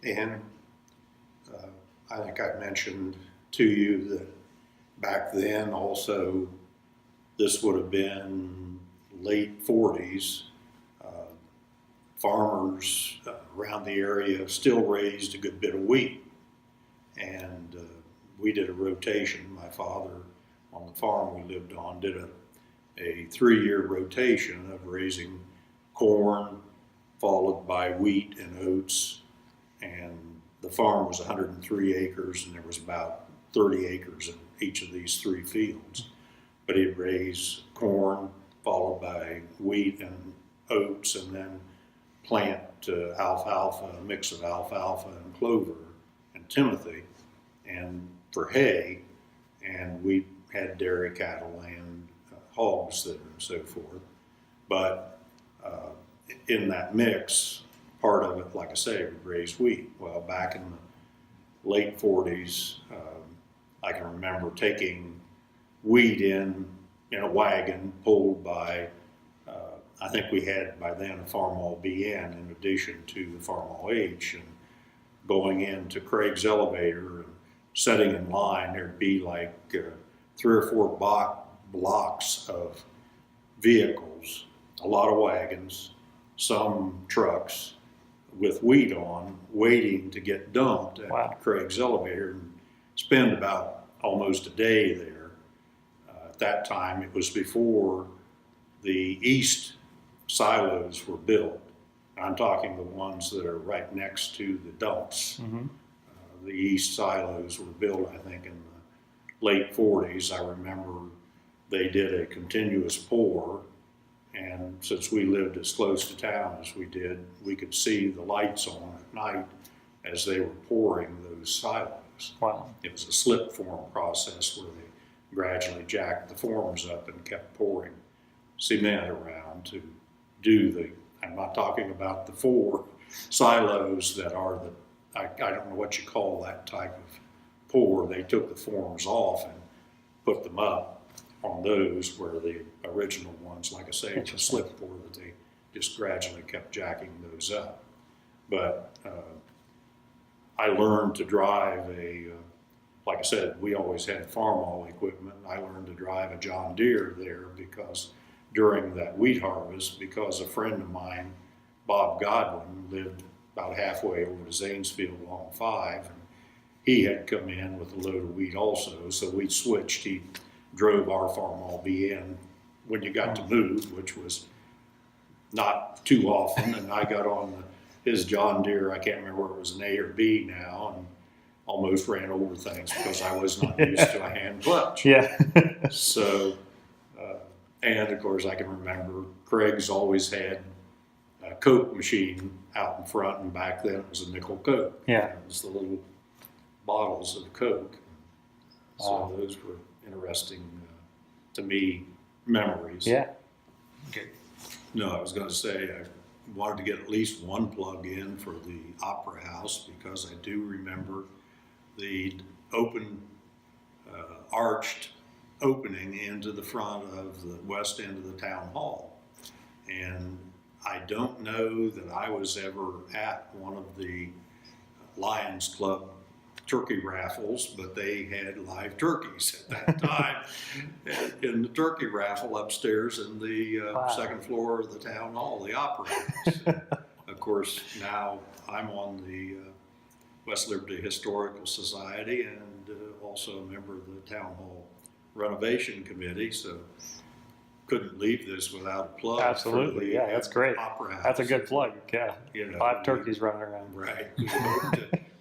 And I think I mentioned to you that back then also, this would have been late 40s. Farmers around the area still raised a good bit of wheat. And we did a rotation. My father, on the farm we lived on, did a 3-year rotation of raising corn, followed by wheat and oats. And the farm was 103 acres, and there was about 30 acres in each of these 3 fields. But he'd raise corn, followed by wheat and oats, and then plant alfalfa, a mix of alfalfa and clover and timothy, and for hay. And we had dairy cattle and hogs there and so forth. But in that mix, part of it, like I say, would raise wheat. Well, back in the late 40s, I can remember taking wheat in a wagon pulled by, I think we had by then a Farmall BN in addition to the Farmall H, and going into Craig's elevator and setting in line. There'd be like 3 or 4 blocks of vehicles, a lot of wagons, some trucks with wheat on, waiting to get dumped at Craig's elevator, and spend about almost a day there. At that time, it was before the east silos were built. I'm talking the ones that are right next to the dumps. Mm-hmm. The east silos were built, I think, in the late 40s. I remember they did a continuous pour, and since we lived as close to town as we did, we could see the lights on at night as they were pouring those silos. Wow. It was a slip form process where they gradually jacked the forms up and kept pouring cement around to do the, I'm not talking about the 4 silos that are the, I don't know what you call that type of pour. They took the forms off and put them up on those, where the original ones, like I say, it's a slip pour that they just gradually kept jacking those up. But I learned to drive like I said, we always had Farmall equipment. I learned to drive a John Deere there because during that wheat harvest, because a friend of mine, Bob Godwin, lived about halfway over to Zanesfield along 5, and he had come in with a load of wheat also, so we switched. He drove our Farmall BN when you got to move, which was not too often, and I got on his John Deere. I can't remember whether it was an A or B now, and almost ran over things because I was not used to a hand clutch. Yeah. So, and of course I can remember Craig's always had a Coke machine out in front, and back then it was a nickel Coke. Yeah. It was the little bottles of Coke. So Wow. those were interesting to me memories. Yeah. Okay. No, I was going to say I wanted to get at least one plug in for the Opera House, because I do remember the open, arched opening into the front of the west end of the town hall. And I don't know that I was ever at one of the Lions Club turkey raffles, but they had live turkeys at that time in the turkey raffle upstairs in the second floor of the town hall, the Opera House. Of course, now I'm on the West Liberty Historical Society, and also a member of the Town Hall Renovation Committee, so couldn't leave this without a plug. Absolutely, yeah, that's great. Opera House. That's a good plug, yeah. You know, 5 turkeys running around. Right.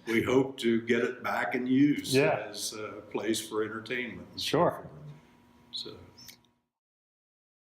We hope to get it back in use as a place for entertainment. Sure. So.